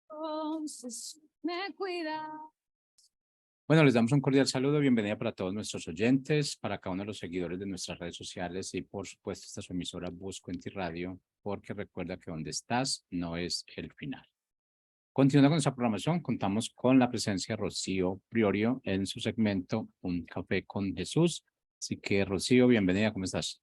Entonces me cuida. Bueno, les damos un cordial saludo, bienvenida para todos nuestros oyentes, para cada uno de los seguidores de nuestras redes sociales y por supuesto esta es su emisora Busco en Ti Radio, porque recuerda que donde estás no es el final. Continuando con nuestra programación, contamos con la presencia de Rocío Priorio en su segmento Un Café con Jesús. Así que Rocío, bienvenida, ¿cómo estás?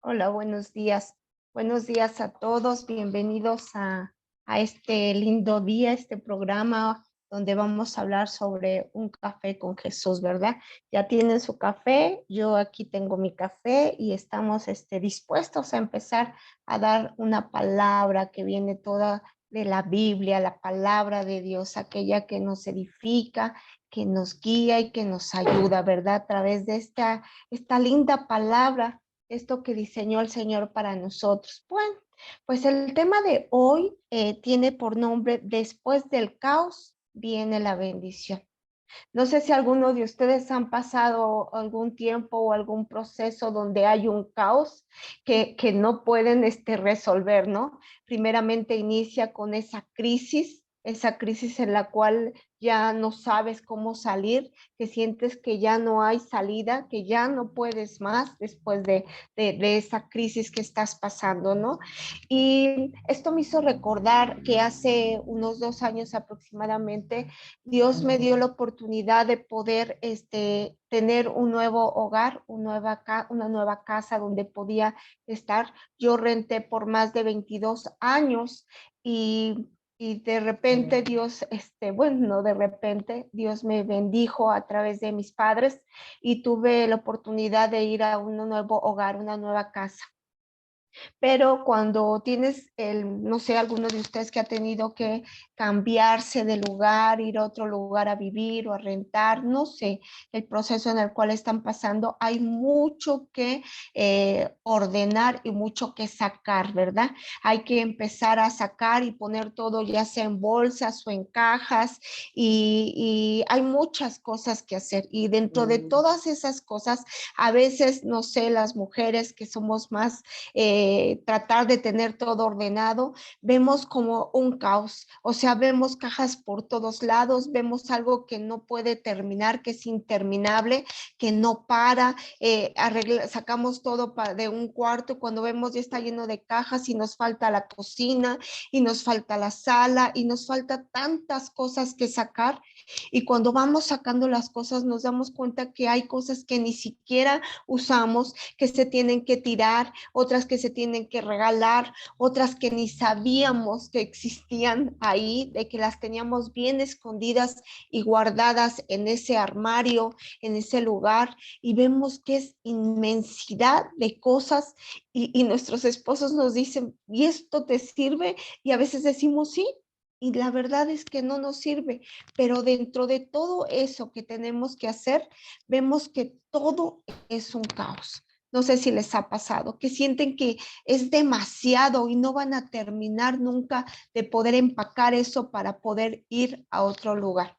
Hola, buenos días. Buenos días a todos. Bienvenidos a este lindo día, este programa donde vamos a hablar sobre un café con Jesús, ¿verdad? Ya tienen su café, yo aquí tengo mi café y estamos dispuestos a empezar a dar una palabra que viene toda de la Biblia, la palabra de Dios, aquella que nos edifica, que nos guía y que nos ayuda, ¿verdad? A través de esta linda palabra, esto que diseñó el Señor para nosotros. Bueno, pues el tema de hoy tiene por nombre Después del caos viene la bendición. No sé si alguno de ustedes han pasado algún tiempo o algún proceso donde hay un caos que no pueden resolver, ¿no? Primeramente inicia con esa crisis en la cual ya no sabes cómo salir, que sientes que ya no hay salida, que ya no puedes más después de esa crisis que estás pasando, ¿no? Y esto me hizo recordar que hace unos 2 años aproximadamente, Dios me dio la oportunidad de poder tener un nuevo hogar, una nueva casa donde podía estar. Yo renté por más de 22 años y de repente Dios, bueno, no de repente, Dios me bendijo a través de mis padres y tuve la oportunidad de ir a un nuevo hogar, una nueva casa. Pero cuando tienes no sé, alguno de ustedes que ha tenido que cambiarse de lugar, ir a otro lugar a vivir o a rentar, no sé, el proceso en el cual están pasando, hay mucho que ordenar y mucho que sacar, ¿verdad? Hay que empezar a sacar y poner todo ya sea en bolsas o en cajas y hay muchas cosas que hacer y dentro de todas esas cosas, a veces, no sé, las mujeres que somos más tratar de tener todo ordenado, vemos como un caos, o sea, vemos cajas por todos lados, vemos algo que no puede terminar, que es interminable, que no para, sacamos todo de un cuarto y cuando vemos ya está lleno de cajas y nos falta la cocina y nos falta la sala y nos falta tantas cosas que sacar y cuando vamos sacando las cosas nos damos cuenta que hay cosas que ni siquiera usamos, que se tienen que tirar, otras que se tienen que regalar, otras que ni sabíamos que existían ahí, de que las teníamos bien escondidas y guardadas en ese armario, en ese lugar, y vemos que es inmensidad de cosas y nuestros esposos nos dicen, ¿y esto te sirve? Y a veces decimos sí. Y la verdad es que no nos sirve, pero dentro de todo eso que tenemos que hacer, vemos que todo es un caos. No sé si les ha pasado, que sienten que es demasiado y no van a terminar nunca de poder empacar eso para poder ir a otro lugar.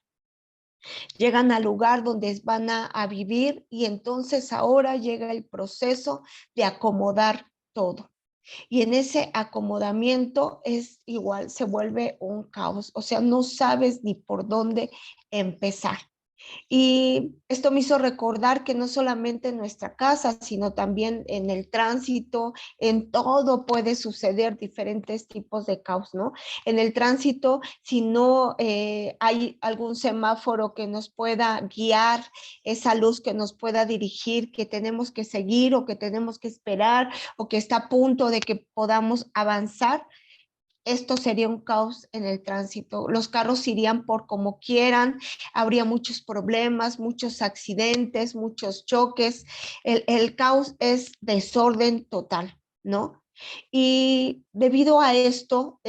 Llegan al lugar donde van a vivir y entonces ahora llega el proceso de acomodar todo. Y en ese acomodamiento es igual, se vuelve un caos, o sea, no sabes ni por dónde empezar. Y esto me hizo recordar que no solamente en nuestra casa, sino también en el tránsito, en todo puede suceder diferentes tipos de caos, ¿no? En el tránsito, si no hay algún semáforo que nos pueda guiar, esa luz que nos pueda dirigir, que tenemos que seguir o que tenemos que esperar o que está a punto de que podamos avanzar, esto sería un caos en el tránsito. Los carros irían por como quieran, habría muchos problemas, muchos accidentes, muchos choques. El caos es desorden total, ¿no? Y debido a esto,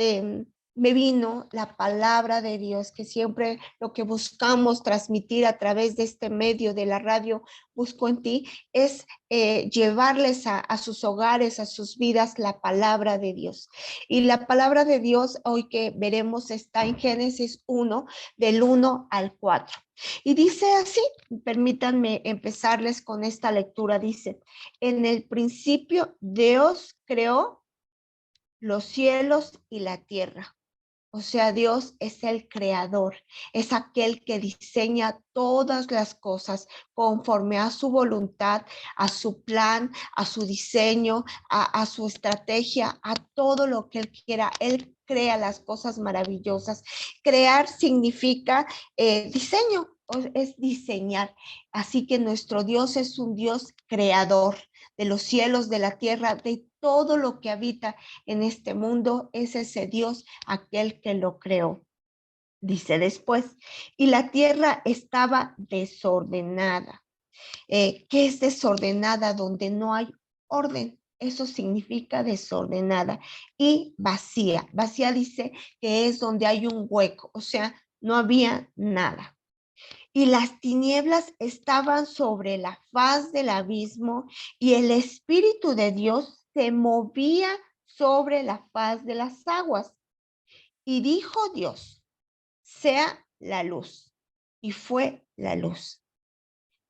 me vino la palabra de Dios, que siempre lo que buscamos transmitir a través de este medio de la radio, Busco en Ti, es llevarles a sus hogares, a sus vidas, la palabra de Dios. Y la palabra de Dios hoy que veremos está en Génesis 1, del 1 al 4. Y dice así, permítanme empezarles con esta lectura, dice, en el principio Dios creó los cielos y la tierra. O sea, Dios es el creador, es aquel que diseña todas las cosas conforme a su voluntad, a su plan, a su diseño, a su estrategia, a todo lo que Él quiera. Él crea las cosas maravillosas. Crear significa diseño, es diseñar. Así que nuestro Dios es un Dios creador de los cielos, de la tierra, de todo lo que habita en este mundo. Es ese Dios aquel que lo creó. Dice después, y la tierra estaba desordenada. ¿Qué es desordenada? Donde no hay orden. Eso significa desordenada. Y vacía. Vacía dice que es donde hay un hueco, o sea, no había nada. Y las tinieblas estaban sobre la faz del abismo, y el Espíritu de Dios se movía sobre la faz de las aguas. Y dijo Dios, sea la luz. Y fue la luz.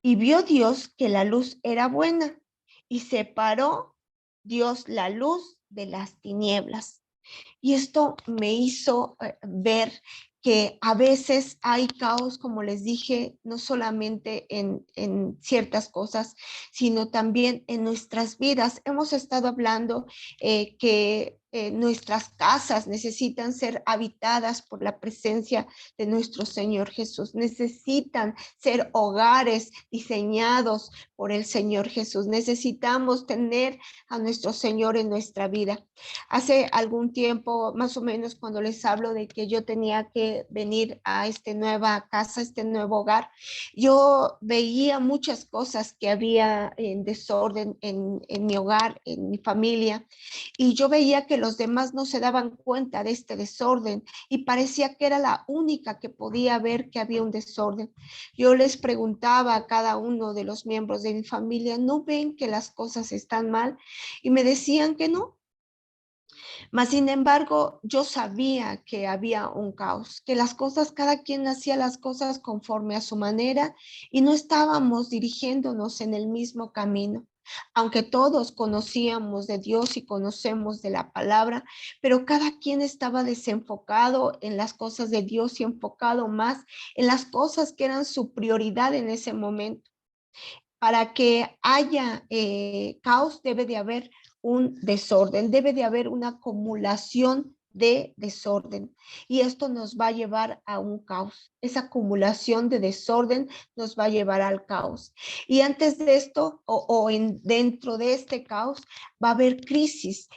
Y vio Dios que la luz era buena, y separó Dios la luz de las tinieblas. Y esto me hizo ver que a veces hay caos, como les dije, no solamente en ciertas cosas, sino también en nuestras vidas. Hemos estado hablando que nuestras casas necesitan ser habitadas por la presencia de nuestro Señor Jesús. Necesitan ser hogares diseñados por el Señor Jesús. Necesitamos tener a nuestro Señor en nuestra vida. Hace algún tiempo, más o menos, cuando les hablo de que yo tenía que venir a esta nueva casa, este nuevo hogar, yo veía muchas cosas que había en desorden en mi hogar, en mi familia, y yo veía que los demás no se daban cuenta de este desorden y parecía que era la única que podía ver que había un desorden. Yo les preguntaba a cada uno de los miembros de mi familia, ¿no ven que las cosas están mal? Y me decían que no. Mas, sin embargo, yo sabía que había un caos, que las cosas, cada quien hacía las cosas conforme a su manera y no estábamos dirigiéndonos en el mismo camino. Aunque todos conocíamos de Dios y conocemos de la palabra, pero cada quien estaba desenfocado en las cosas de Dios y enfocado más en las cosas que eran su prioridad en ese momento. Para que haya caos debe de haber un desorden, debe de haber una acumulación de desorden y esto nos va a llevar a un caos. Esa acumulación de desorden nos va a llevar al caos. Y antes de esto dentro de este caos va a haber crisis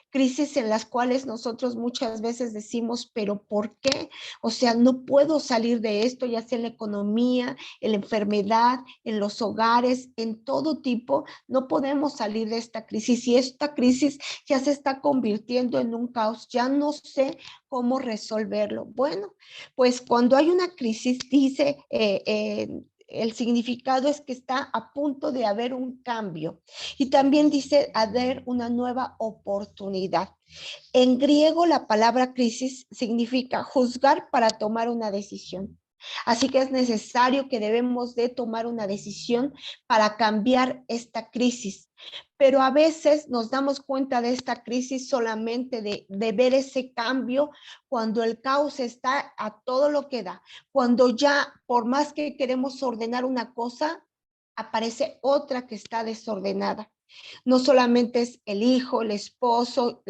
en las cuales nosotros muchas veces decimos, pero ¿por qué? O sea, no puedo salir de esto, ya sea en la economía, en la enfermedad, en los hogares, en todo tipo. No podemos salir de esta crisis y esta crisis ya se está convirtiendo en un caos. Ya no sé cómo resolverlo. Bueno, pues cuando hay una crisis, dice el significado es que está a punto de haber un cambio y también dice haber una nueva oportunidad. En griego la palabra crisis significa juzgar para tomar una decisión. Así que es necesario que debemos de tomar una decisión para cambiar esta crisis. Pero a veces nos damos cuenta de esta crisis solamente de ver ese cambio cuando el caos está a todo lo que da. Cuando ya, por más que queremos ordenar una cosa, aparece otra que está desordenada. No solamente es el hijo, el esposo,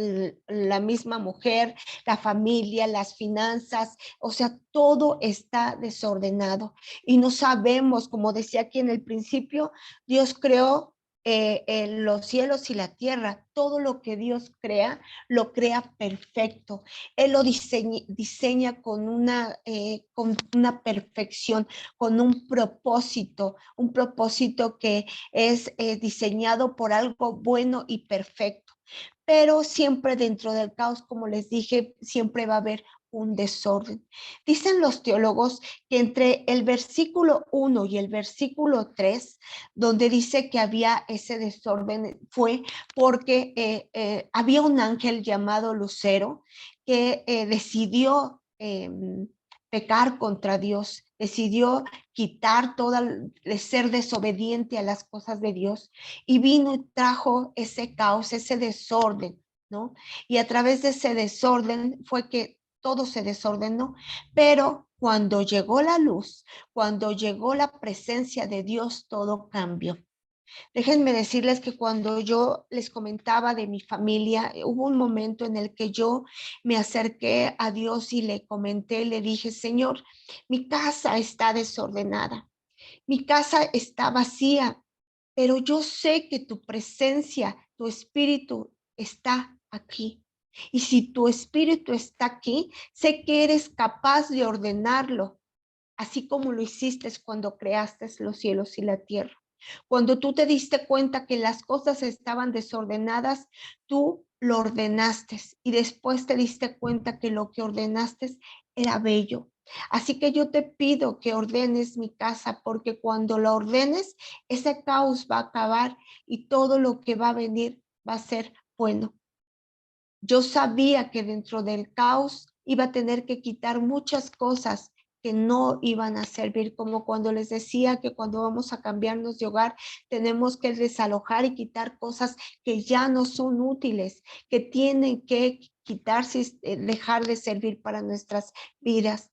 la misma mujer, la familia, las finanzas, o sea, todo está desordenado y no sabemos, como decía aquí en el principio, Dios creó los cielos y la tierra, todo lo que Dios crea, lo crea perfecto. Él lo diseña con una perfección, con un propósito que es diseñado por algo bueno y perfecto. Pero siempre dentro del caos, como les dije, siempre va a haber un desorden. Dicen los teólogos que entre el versículo 1 y el versículo 3, donde dice que había ese desorden, fue porque había un ángel llamado Lucero que decidió pecar contra Dios, decidió quitar de ser desobediente a las cosas de Dios y vino y trajo ese caos, ese desorden ¿no? Y a través de ese desorden fue que todo se desordenó, pero cuando llegó la luz, cuando llegó la presencia de Dios, todo cambió. Déjenme decirles que cuando yo les comentaba de mi familia, hubo un momento en el que yo me acerqué a Dios y le comenté, le dije, Señor, mi casa está desordenada, mi casa está vacía, pero yo sé que tu presencia, tu espíritu está aquí. Y si tu espíritu está aquí, sé que eres capaz de ordenarlo, así como lo hiciste cuando creaste los cielos y la tierra. Cuando tú te diste cuenta que las cosas estaban desordenadas, tú lo ordenaste y después te diste cuenta que lo que ordenaste era bello. Así que yo te pido que ordenes mi casa, porque cuando la ordenes, ese caos va a acabar y todo lo que va a venir va a ser bueno. Yo sabía que dentro del caos iba a tener que quitar muchas cosas que no iban a servir, como cuando les decía que cuando vamos a cambiarnos de hogar, tenemos que desalojar y quitar cosas que ya no son útiles, que tienen que quitarse, dejar de servir para nuestras vidas.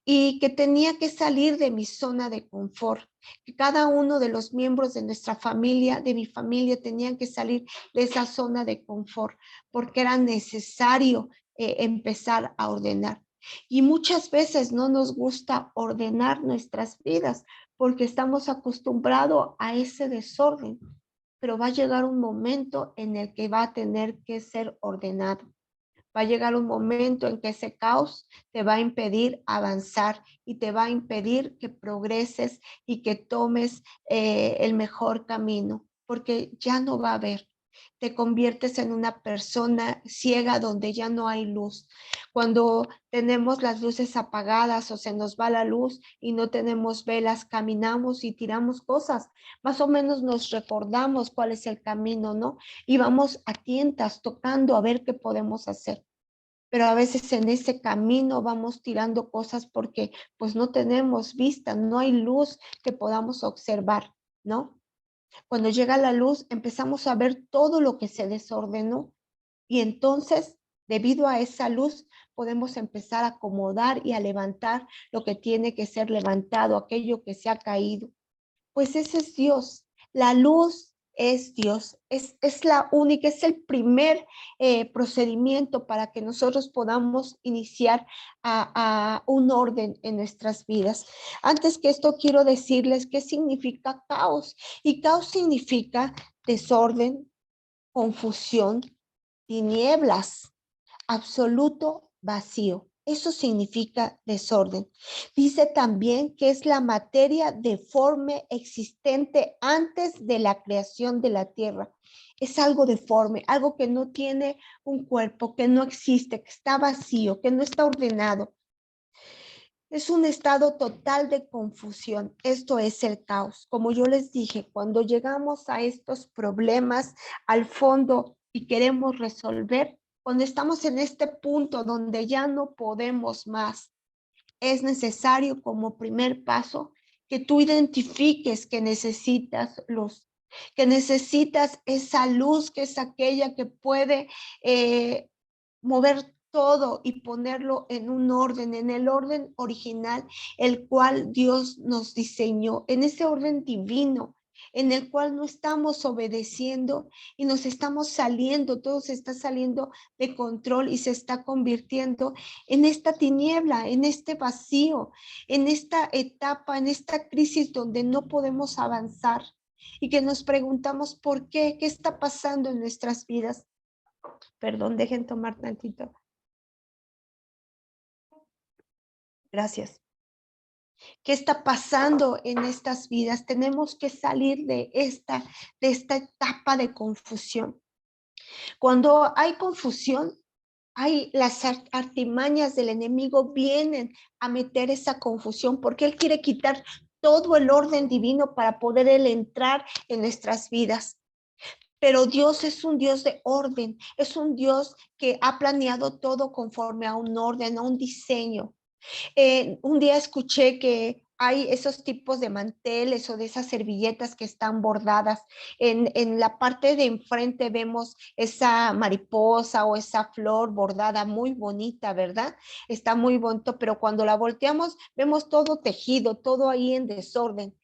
Y que tenía que salir de mi zona de confort, que cada uno de los miembros de nuestra familia, de mi familia, tenían que salir de esa zona de confort, porque era necesario empezar a ordenar. Y muchas veces no nos gusta ordenar nuestras vidas, porque estamos acostumbrados a ese desorden, pero va a llegar un momento en el que va a tener que ser ordenado. Va a llegar un momento en que ese caos te va a impedir avanzar y te va a impedir que progreses y que tomes el mejor camino, porque ya no va a haber. Te conviertes en una persona ciega donde ya no hay luz. Cuando tenemos las luces apagadas o se nos va la luz y no tenemos velas, caminamos y tiramos cosas. Más o menos nos recordamos cuál es el camino, ¿no? Y vamos a tientas tocando a ver qué podemos hacer. Pero a veces en ese camino vamos tirando cosas porque pues no tenemos vista, no hay luz que podamos observar, ¿no? Cuando llega la luz empezamos a ver todo lo que se desordenó y entonces debido a esa luz podemos empezar a acomodar y a levantar lo que tiene que ser levantado, aquello que se ha caído. Pues ese es Dios. La luz es Dios. Es la única, es el primer procedimiento para que nosotros podamos iniciar a un orden en nuestras vidas. Antes que esto, quiero decirles qué significa caos. Y caos significa desorden, confusión, tinieblas, absoluto vacío. Eso significa desorden. Dice también que es la materia deforme existente antes de la creación de la tierra. Es algo deforme, algo que no tiene un cuerpo, que no existe, que está vacío, que no está ordenado. Es un estado total de confusión. Esto es el caos. Como yo les dije, cuando llegamos a estos problemas al fondo y queremos resolver, cuando estamos en este punto donde ya no podemos más, es necesario como primer paso que tú identifiques que necesitas luz, que necesitas esa luz que es aquella que puede mover todo y ponerlo en un orden, en el orden original, el cual Dios nos diseñó, en ese orden divino, en el cual no estamos obedeciendo y nos estamos saliendo, todo se está saliendo de control y se está convirtiendo en esta tiniebla, en este vacío, en esta etapa, en esta crisis donde no podemos avanzar y que nos preguntamos por qué está pasando en nuestras vidas. Perdón, dejen tomar tantito. Gracias. ¿Qué está pasando en estas vidas? Tenemos que salir de esta etapa de confusión. Cuando hay confusión, las artimañas del enemigo vienen a meter esa confusión porque él quiere quitar todo el orden divino para poder él entrar en nuestras vidas. Pero Dios es un Dios de orden, es un Dios que ha planeado todo conforme a un orden, a un diseño. Un día escuché que hay esos tipos de manteles o de esas servilletas que están bordadas. En la parte de enfrente vemos esa mariposa o esa flor bordada muy bonita, ¿verdad? Está muy bonito, pero cuando la volteamos vemos todo tejido, todo ahí en desorden.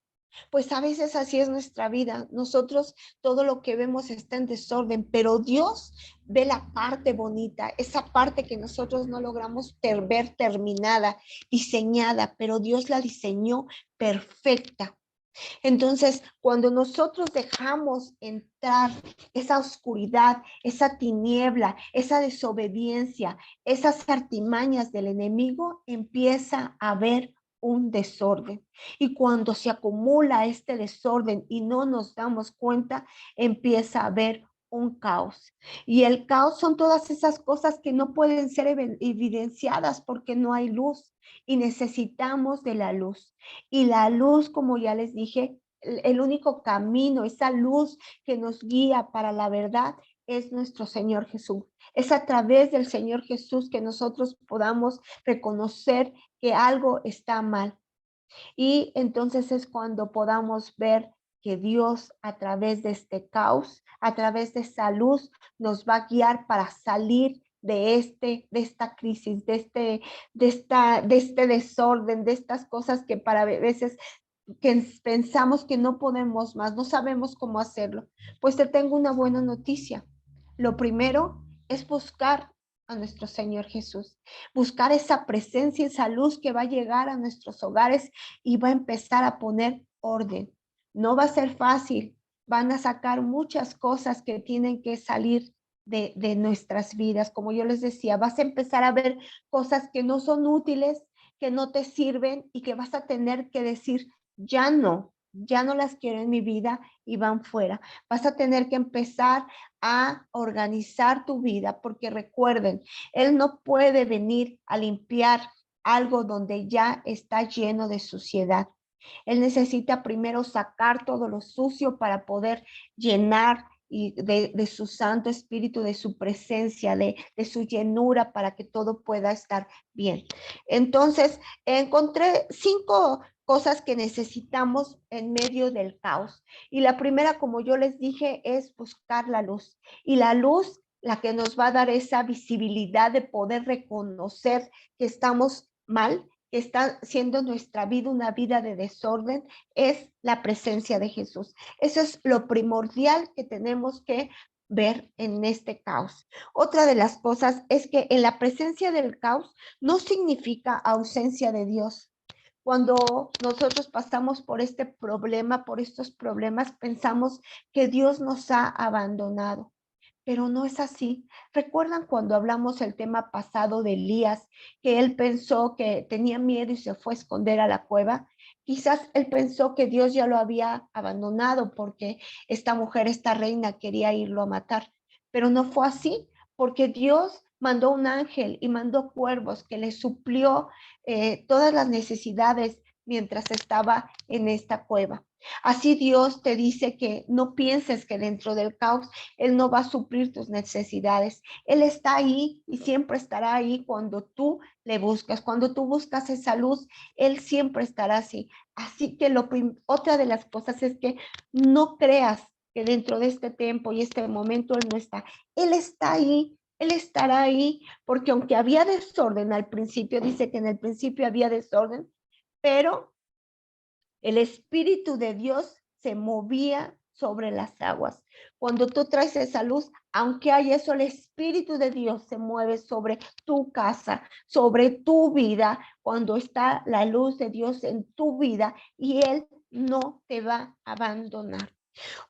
Pues a veces así es nuestra vida. Nosotros todo lo que vemos está en desorden, pero Dios ve la parte bonita, esa parte que nosotros no logramos ver terminada, diseñada, pero Dios la diseñó perfecta. Entonces, cuando nosotros dejamos entrar esa oscuridad, esa tiniebla, esa desobediencia, esas artimañas del enemigo, empieza a haber un desorden. Y cuando se acumula este desorden y no nos damos cuenta, empieza a haber un caos. Y el caos son todas esas cosas que no pueden ser evidenciadas porque no hay luz y necesitamos de la luz. Y la luz, como ya les dije, el único camino, esa luz que nos guía para la verdad es nuestro Señor Jesús. Es a través del Señor Jesús que nosotros podamos reconocer que algo está mal. Y entonces es cuando podamos ver que Dios a través de este caos, a través de esa luz, nos va a guiar para salir de esta crisis, de este desorden, de estas cosas que para veces que pensamos que no podemos más, no sabemos cómo hacerlo. Pues te tengo una buena noticia. Lo primero es buscar a nuestro Señor Jesús, buscar esa presencia, esa luz que va a llegar a nuestros hogares y va a empezar a poner orden. No va a ser fácil, van a sacar muchas cosas que tienen que salir de nuestras vidas. Como yo les decía, vas a empezar a ver cosas que no son útiles, que no te sirven y que vas a tener que decir, ya no las quiero en mi vida y van fuera. Vas a tener que empezar a organizar tu vida porque recuerden, Él no puede venir a limpiar algo donde ya está lleno de suciedad. Él necesita primero sacar todo lo sucio para poder llenar y de su Santo Espíritu, de su presencia, de su llenura para que todo pueda estar bien. Entonces, encontré 5 cosas que necesitamos en medio del caos. Y la primera, como yo les dije, es buscar la luz. Y la luz, la que nos va a dar esa visibilidad de poder reconocer que estamos mal, que está siendo nuestra vida una vida de desorden, es la presencia de Jesús. Eso es lo primordial que tenemos que ver en este caos. Otra de las cosas es que en la presencia del caos no significa ausencia de Dios. Cuando nosotros pasamos por este problema, por estos problemas, pensamos que Dios nos ha abandonado, pero no es así. ¿Recuerdan cuando hablamos el tema pasado de Elías, que él pensó que tenía miedo y se fue a esconder a la cueva? Quizás él pensó que Dios ya lo había abandonado porque esta mujer, esta reina, quería irlo a matar, pero no fue así, porque Dios mandó un ángel y mandó cuervos que le suplió todas las necesidades mientras estaba en esta cueva. Así Dios te dice que no pienses que dentro del caos Él no va a suplir tus necesidades. Él está ahí y siempre estará ahí cuando tú le buscas. Cuando tú buscas esa luz, Él siempre estará así. Así que otra de las cosas es que no creas que dentro de este tiempo y este momento Él no está. Él está ahí. Él estará ahí, porque aunque había desorden al principio, dice que en el principio había desorden, pero el Espíritu de Dios se movía sobre las aguas. Cuando tú traes esa luz, aunque hay eso, el Espíritu de Dios se mueve sobre tu casa, sobre tu vida, cuando está la luz de Dios en tu vida y Él no te va a abandonar.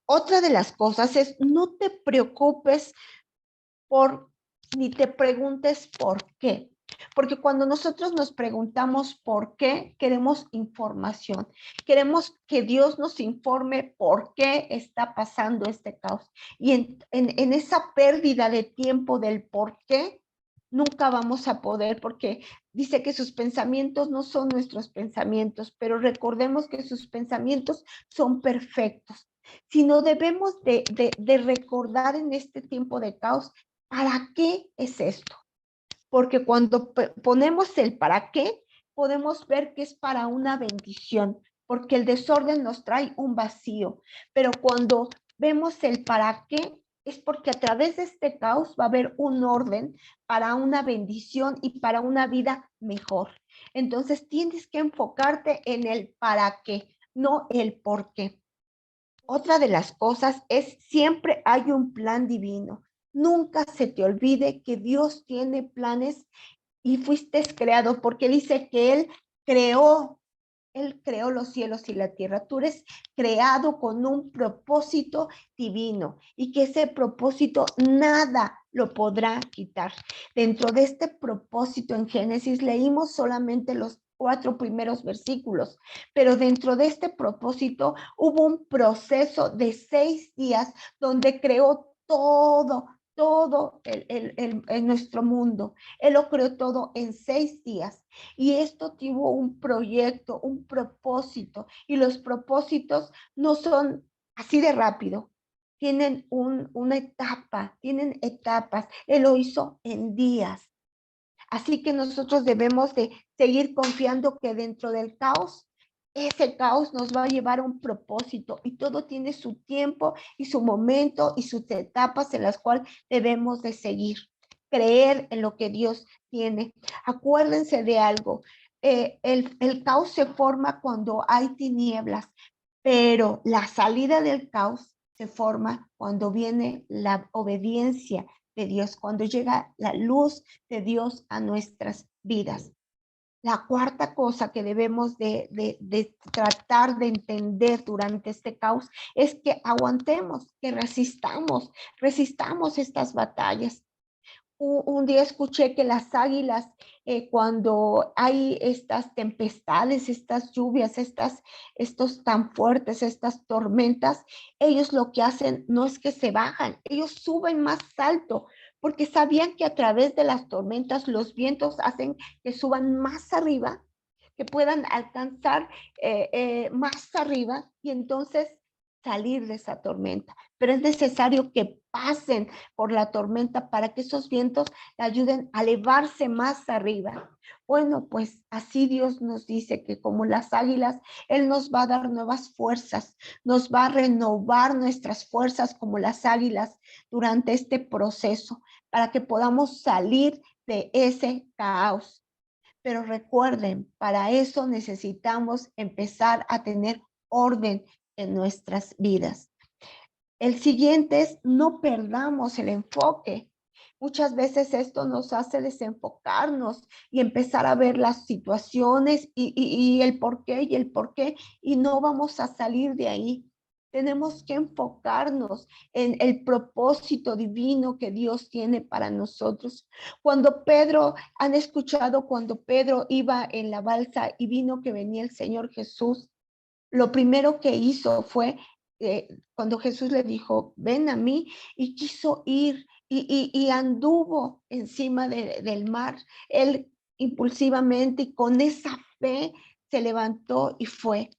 Otra de las cosas es no te preocupes ni te preguntes por qué. Porque cuando nosotros nos preguntamos por qué, queremos información. Queremos que Dios nos informe por qué está pasando este caos. Y en esa pérdida de tiempo del por qué, nunca vamos a poder, porque dice que sus pensamientos no son nuestros pensamientos, pero recordemos que sus pensamientos son perfectos. Sino debemos de recordar en este tiempo de caos, ¿para qué es esto? Porque cuando ponemos el para qué, podemos ver que es para una bendición, porque el desorden nos trae un vacío. Pero cuando vemos el para qué, es porque a través de este caos va a haber un orden para una bendición y para una vida mejor. Entonces tienes que enfocarte en el para qué, no el por qué. Otra de las cosas es siempre hay un plan divino. Nunca se te olvide que Dios tiene planes y fuiste creado, porque dice que Él creó los cielos y la tierra. Tú eres creado con un propósito divino y que ese propósito nada lo podrá quitar. Dentro de este propósito en Génesis leímos solamente los 4 primeros versículos, pero dentro de este propósito hubo un proceso de 6 días donde creó todo en nuestro mundo. Él lo creó todo en 6 días. Y esto tuvo un proyecto, un propósito. Y los propósitos no son así de rápido. Tienen una etapa, tienen etapas. Él lo hizo en días. Así que nosotros debemos de seguir confiando que dentro del caos, ese caos nos va a llevar a un propósito y todo tiene su tiempo y su momento y sus etapas en las cuales debemos de seguir. Creer en lo que Dios tiene. Acuérdense de algo, el caos se forma cuando hay tinieblas, pero la salida del caos se forma cuando viene la obediencia de Dios, cuando llega la luz de Dios a nuestras vidas. La cuarta cosa que debemos de tratar de entender durante este caos es que aguantemos, que resistamos estas batallas. Un día escuché que las águilas, cuando hay estas tempestades, estas lluvias, estos tan fuertes, estas tormentas, ellos lo que hacen no es que se bajan, ellos suben más alto, porque sabían que a través de las tormentas los vientos hacen que suban más arriba, que puedan alcanzar más arriba y entonces salir de esa tormenta. Pero es necesario que pasen por la tormenta para que esos vientos le ayuden a elevarse más arriba. Bueno, pues así Dios nos dice que como las águilas, Él nos va a dar nuevas fuerzas, nos va a renovar nuestras fuerzas como las águilas durante este proceso para que podamos salir de ese caos. Pero recuerden, para eso necesitamos empezar a tener orden en nuestras vidas. El siguiente es no perdamos el enfoque. Muchas veces esto nos hace desenfocarnos y empezar a ver las situaciones y el por qué, y no vamos a salir de ahí. Tenemos que enfocarnos en el propósito divino que Dios tiene para nosotros. Han escuchado cuando Pedro iba en la balsa y vino que venía el Señor Jesús, lo primero que hizo fue cuando Jesús le dijo, ven a mí, y quiso ir y anduvo encima del mar. Él impulsivamente y con esa fe se levantó y fue.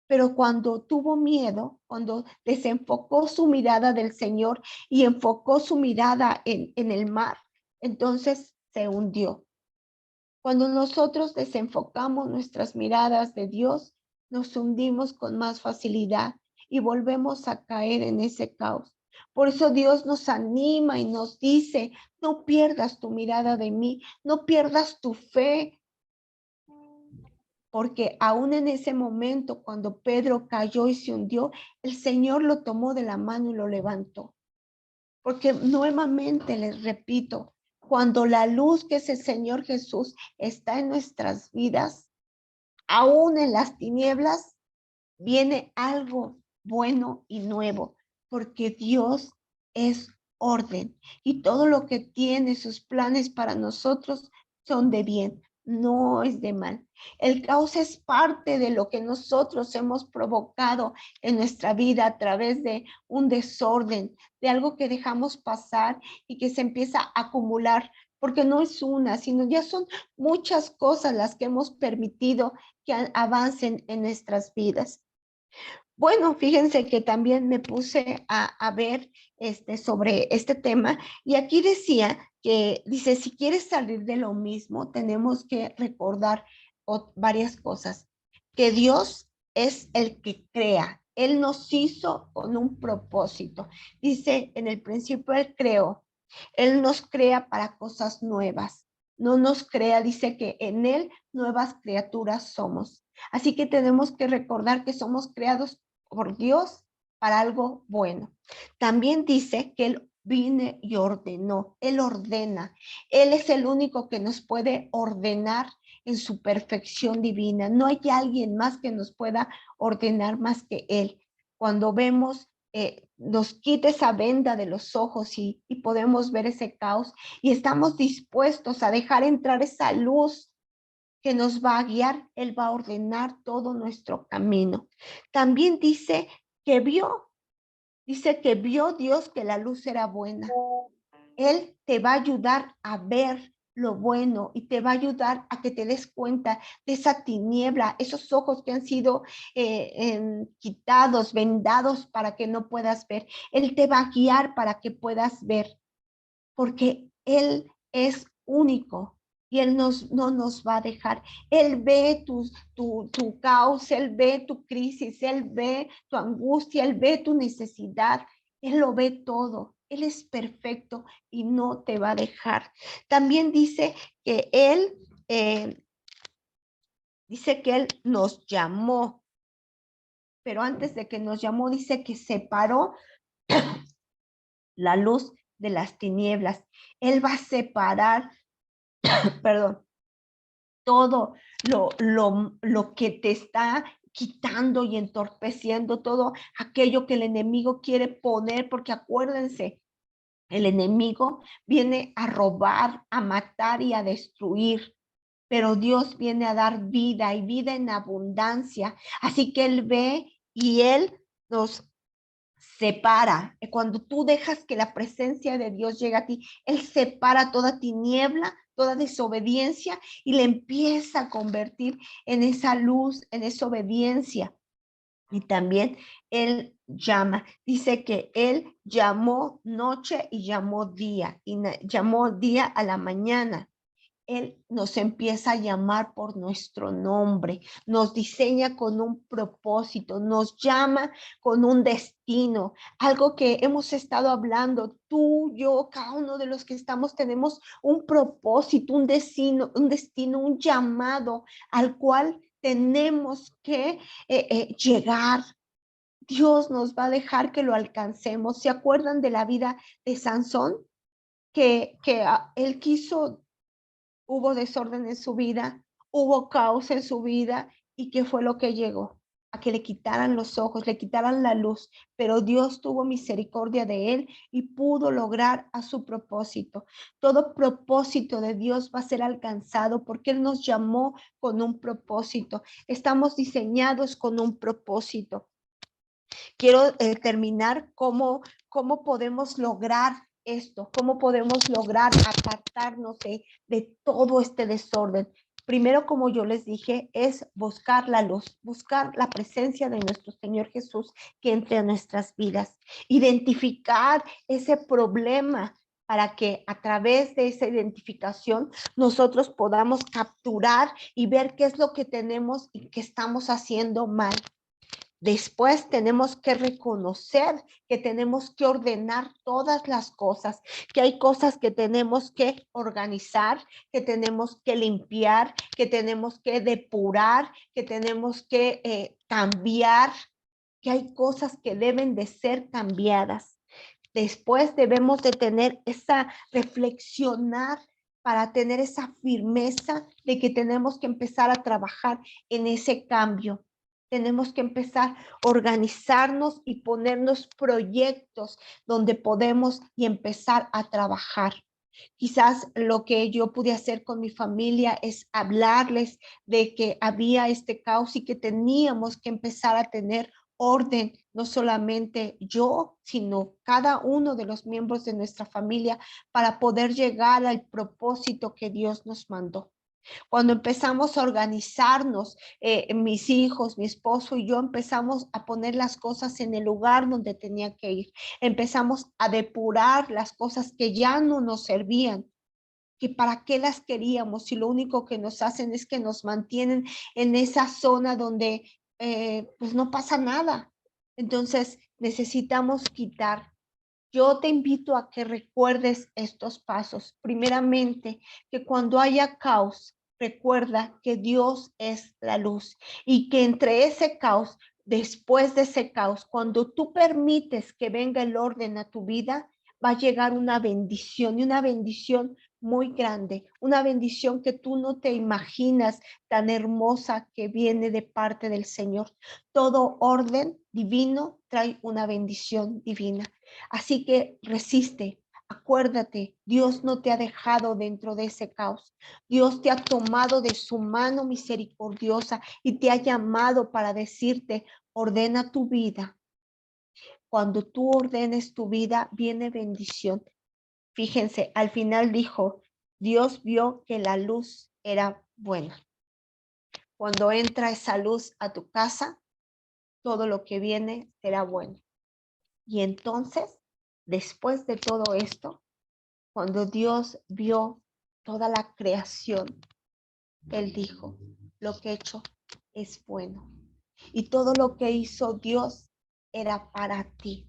Pero cuando tuvo miedo, cuando desenfocó su mirada del Señor y enfocó su mirada en el mar, entonces se hundió. Cuando nosotros desenfocamos nuestras miradas de Dios, nos hundimos con más facilidad y volvemos a caer en ese caos. Por eso Dios nos anima y nos dice, no pierdas tu mirada de mí, no pierdas tu fe, porque aún en ese momento, cuando Pedro cayó y se hundió, el Señor lo tomó de la mano y lo levantó. Porque nuevamente les repito, cuando la luz que es el Señor Jesús está en nuestras vidas, aún en las tinieblas, viene algo bueno y nuevo, porque Dios es orden y todo lo que tiene, sus planes para nosotros son de bien, no es de mal. El caos es parte de lo que nosotros hemos provocado en nuestra vida a través de un desorden, de algo que dejamos pasar y que se empieza a acumular, porque no es una, sino ya son muchas cosas las que hemos permitido que avancen en nuestras vidas. Bueno, fíjense que también me puse a ver sobre este tema y aquí decía que, dice, si quieres salir de lo mismo, tenemos que recordar varias cosas. Que Dios es el que crea. Él nos hizo con un propósito. Dice, en el principio Él creó. Él nos crea para cosas nuevas. No nos crea, dice que en Él nuevas criaturas somos. Así que tenemos que recordar que somos creados por Dios para algo bueno. También dice que Él vine y ordenó. Él ordena. Él es el único que nos puede ordenar en su perfección divina. No hay alguien más que nos pueda ordenar más que Él. Cuando vemos, nos quita esa venda de los ojos y podemos ver ese caos y estamos dispuestos a dejar entrar esa luz que nos va a guiar. Él va a ordenar todo nuestro camino. También dice que vio Dios que la luz era buena. Él te va a ayudar a ver lo bueno y te va a ayudar a que te des cuenta de esa tiniebla, esos ojos que han sido quitados, vendados para que no puedas ver. Él te va a guiar para que puedas ver, porque Él es único y Él no nos va a dejar. Él ve tu caos, Él ve tu crisis, Él ve tu angustia, Él ve tu necesidad, Él lo ve todo. Él es perfecto y no te va a dejar. También dice que Él nos llamó, pero antes de que nos llamó, dice que separó la luz de las tinieblas. Él va a separar, perdón, todo lo que te está quitando y entorpeciendo, todo aquello que el enemigo quiere poner, porque acuérdense, el enemigo viene a robar, a matar y a destruir, pero Dios viene a dar vida y vida en abundancia. Así que Él ve y Él nos separa. Cuando tú dejas que la presencia de Dios llegue a ti, Él separa toda tiniebla, toda desobediencia y le empieza a convertir en esa luz, en esa obediencia. Y también Él llama, dice que Él llamó noche y llamó día, y llamó día a la mañana. Él nos empieza a llamar por nuestro nombre, nos diseña con un propósito, nos llama con un destino, algo que hemos estado hablando, tú, yo, cada uno de los que estamos tenemos un propósito, un destino, un llamado al cual tenemos que llegar. Dios nos va a dejar que lo alcancemos. ¿Se acuerdan de la vida de Sansón? Que él quiso, hubo desorden en su vida, hubo caos en su vida, y ¿qué fue lo que llegó? A que le quitaran los ojos, le quitaran la luz, pero Dios tuvo misericordia de él y pudo lograr a su propósito. Todo propósito de Dios va a ser alcanzado porque Él nos llamó con un propósito. Estamos diseñados con un propósito. Quiero terminar cómo podemos lograr esto, cómo podemos lograr apartarnos de todo este desorden. Primero, como yo les dije, es buscar la luz, buscar la presencia de nuestro Señor Jesús que entre a nuestras vidas, identificar ese problema para que a través de esa identificación nosotros podamos capturar y ver qué es lo que tenemos y qué estamos haciendo mal. Después tenemos que reconocer que tenemos que ordenar todas las cosas, que hay cosas que tenemos que organizar, que tenemos que limpiar, que tenemos que depurar, que tenemos que cambiar, que hay cosas que deben de ser cambiadas. Después debemos de tener esa reflexionar para tener esa firmeza de que tenemos que empezar a trabajar en ese cambio. Tenemos que empezar a organizarnos y ponernos proyectos donde podemos y empezar a trabajar. Quizás lo que yo pude hacer con mi familia es hablarles de que había este caos y que teníamos que empezar a tener orden, no solamente yo, sino cada uno de los miembros de nuestra familia para poder llegar al propósito que Dios nos mandó. Cuando empezamos a organizarnos, mis hijos, mi esposo y yo empezamos a poner las cosas en el lugar donde tenían que ir. Empezamos a depurar las cosas que ya no nos servían. que para qué las queríamos si lo único que nos hacen es que nos mantienen en esa zona donde pues no pasa nada. Entonces necesitamos quitar. Yo te invito a que recuerdes estos pasos. Primeramente, que cuando haya caos, recuerda que Dios es la luz y que entre ese caos, después de ese caos, cuando tú permites que venga el orden a tu vida, va a llegar una bendición y una bendición muy grande, una bendición que tú no te imaginas tan hermosa que viene de parte del Señor. Todo orden divino trae una bendición divina. Así que resiste, acuérdate, Dios no te ha dejado dentro de ese caos. Dios te ha tomado de su mano misericordiosa y te ha llamado para decirte, ordena tu vida. Cuando tú ordenes tu vida, viene bendición. Fíjense, al final dijo, Dios vio que la luz era buena. Cuando entra esa luz a tu casa, todo lo que viene será bueno. Y entonces, después de todo esto, cuando Dios vio toda la creación, Él dijo, lo que he hecho es bueno. Y todo lo que hizo Dios era para ti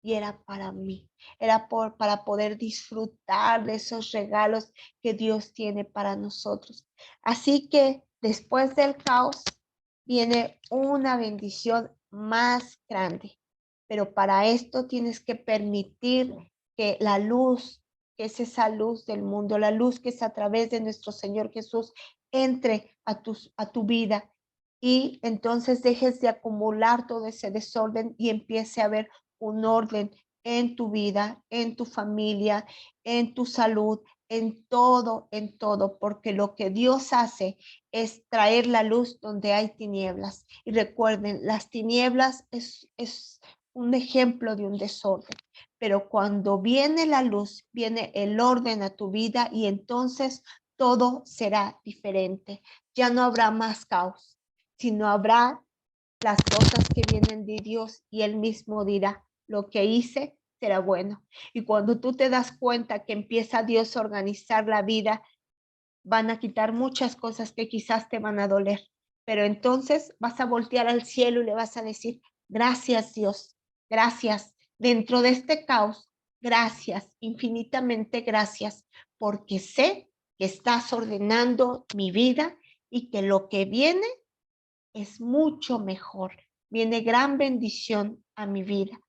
y era para mí. Era para poder disfrutar de esos regalos que Dios tiene para nosotros. Así que después del caos viene una bendición más grande. Pero para esto tienes que permitir que la luz, que es esa luz del mundo, la luz que es a través de nuestro Señor Jesús, entre a tu vida y entonces dejes de acumular todo ese desorden y empiece a haber un orden en tu vida, en tu familia, en tu salud, en todo, porque lo que Dios hace es traer la luz donde hay tinieblas. Y recuerden, las tinieblas es un ejemplo de un desorden. Pero cuando viene la luz, viene el orden a tu vida y entonces todo será diferente. Ya no habrá más caos, sino habrá las cosas que vienen de Dios y Él mismo dirá, lo que hice será bueno. Y cuando tú te das cuenta que empieza Dios a organizar la vida, van a quitar muchas cosas que quizás te van a doler. Pero entonces vas a voltear al cielo y le vas a decir, gracias Dios, gracias. Dentro de este caos, gracias, infinitamente gracias, porque sé que estás ordenando mi vida y que lo que viene es mucho mejor. Viene gran bendición a mi vida.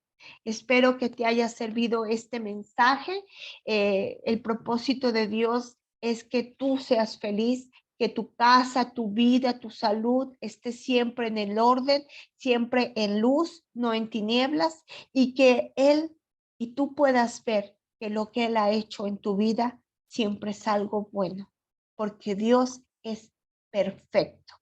Espero que te haya servido este mensaje. El propósito de Dios es que tú seas feliz, que tu casa, tu vida, tu salud esté siempre en el orden, siempre en luz, no en tinieblas, y que Él y tú puedas ver que lo que Él ha hecho en tu vida siempre es algo bueno, porque Dios es perfecto.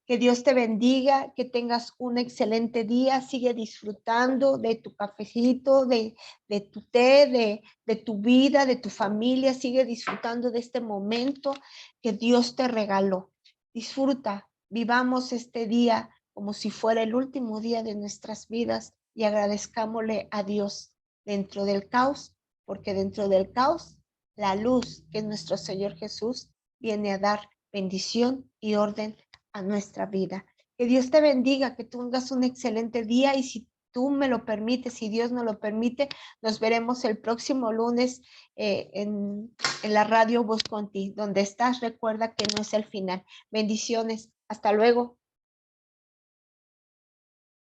Que Dios te bendiga, que tengas un excelente día, sigue disfrutando de tu cafecito, de tu té, de tu vida, de tu familia, sigue disfrutando de este momento que Dios te regaló. Disfruta, vivamos este día como si fuera el último día de nuestras vidas y agradezcámosle a Dios dentro del caos, porque dentro del caos, la luz que es nuestro Señor Jesús viene a dar bendición y orden a nuestra vida. Que Dios te bendiga, que tengas un excelente día y si tú me lo permites, si Dios nos lo permite, nos veremos el próximo lunes en la radio Voz Contigo. Donde estás, recuerda que no es el final. Bendiciones. Hasta luego.